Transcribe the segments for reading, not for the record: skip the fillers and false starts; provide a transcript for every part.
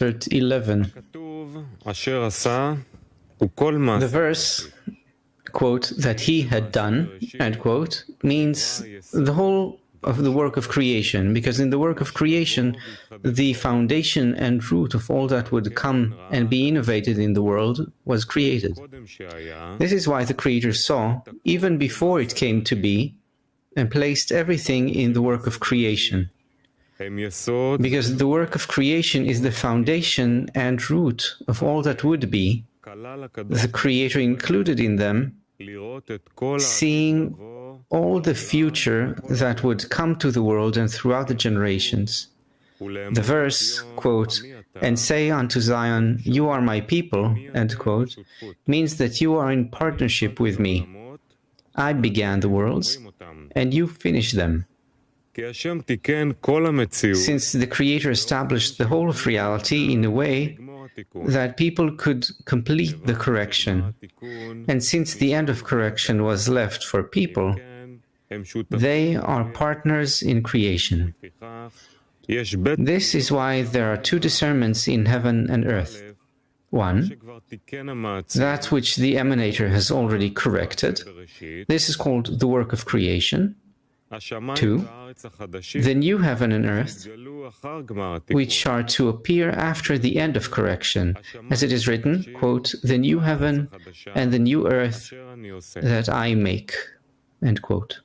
11. The verse, quote, that he had done, end quote, means the whole of the work of creation, because in the work of creation, the foundation and root of all that would come and be innovated in the world was created. This is why the Creator saw, even before it came to be, and placed everything in the work of creation. Because the work of creation is the foundation and root of all that would be, the Creator included in them, seeing all the future that would come to the world and throughout the generations. The verse, quote, and say unto Zion, you are my people, end quote, means that you are in partnership with me. I began the worlds, and you finish them. Since the Creator established the whole of reality in a way that people could complete the correction, and since the end of correction was left for people, they are partners in creation. This is why there are two discernments in heaven and earth. One, that which the emanator has already corrected. This is called the work of creation. Two, the new heaven and earth, which are to appear after the end of correction, as it is written, quote, the new heaven and the new earth that I make, end quote.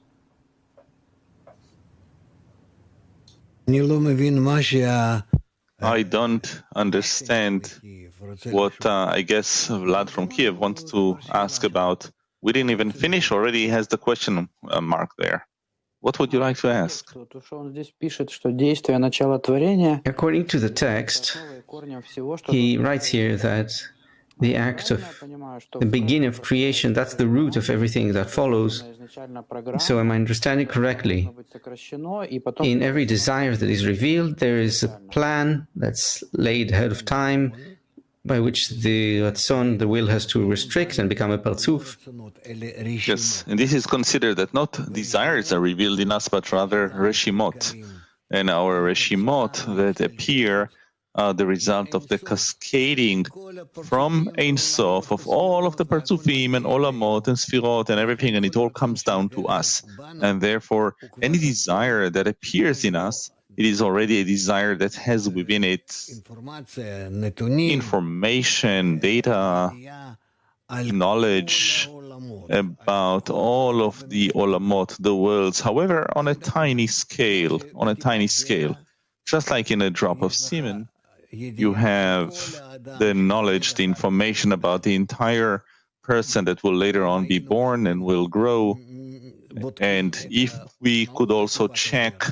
I don't understand what I guess Vlad from Kiev wants to ask about. We didn't even finish already, he has the question mark there. What would you like to ask? According to the text, he writes here that the act of the beginning of creation, that's the root of everything that follows. So am I understanding correctly? In every desire that is revealed, there is a plan that's laid ahead of time, by which the ratzon, the will, has to restrict and become a parzuf. Yes, and this is considered that not desires are revealed in us, but rather reshimot. And our reshimot that appear are the result of the cascading from Ein Sof of all of the parzufim and olamot and sfirot and everything, and it all comes down to us. And therefore, any desire that appears in us, it is already a desire that has within it information, data, knowledge about all of the olamot, the worlds, however, on a tiny scale, Just like in a drop of semen, you have the knowledge, the information about the entire person that will later on be born and will grow. And if we could also check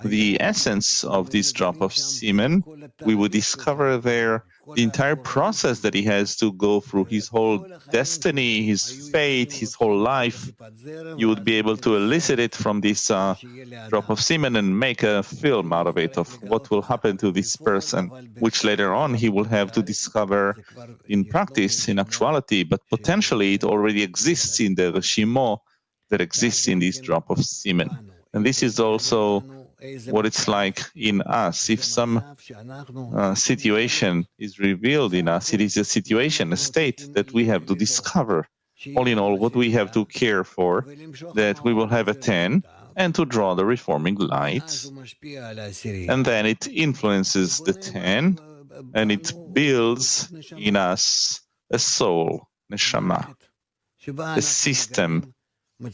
the essence of this drop of semen, we would discover there the entire process that he has to go through, his whole destiny, his fate, his whole life. You would be able to elicit it from this drop of semen and make a film out of it, of what will happen to this person, which later on he will have to discover in practice, in actuality, but potentially it already exists in the reshimo that exists in this drop of semen. And this is also what it's like in us. If some situation is revealed in us, it is a situation, a state that we have to discover. All in all, what we have to care for, that we will have a 10, and to draw the reforming light. And then it influences the 10, and it builds in us a soul, neshama, a system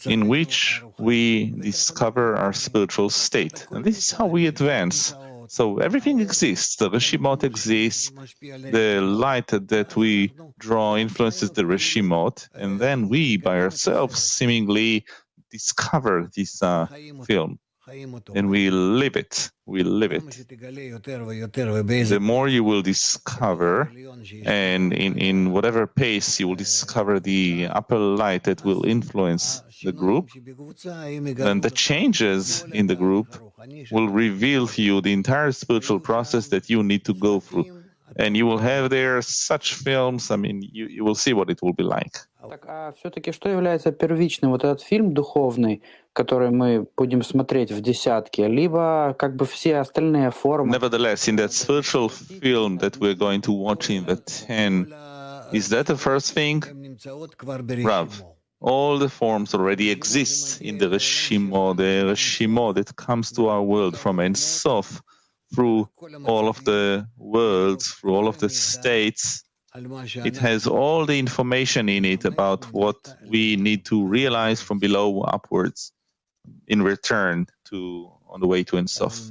in which we discover our spiritual state. And this is how we advance. So everything exists, the reshimot exists, the light that we draw influences the reshimot, and then we, by ourselves, seemingly discover this film. And we live it. The more you will discover, and in whatever pace you will discover the upper light that will influence the group, and the changes in the group will reveal to you the entire spiritual process that you need to go through. And you will have there such films. I mean, you will see what it will be like. Так, а все-таки что является первичным? Вот этот фильм духовный, который мы будем смотреть в десятке, либо как бы все остальные формы? Nevertheless, in that spiritual film that we're going to watch in the 10, is that the first thing? Rav, all the forms already exist in the Reshimo that comes to our world from Ein Sof, through all of the worlds, through all of the states. It has all the information in it about what we need to realize from below upwards in return to on the way to Ein Sof.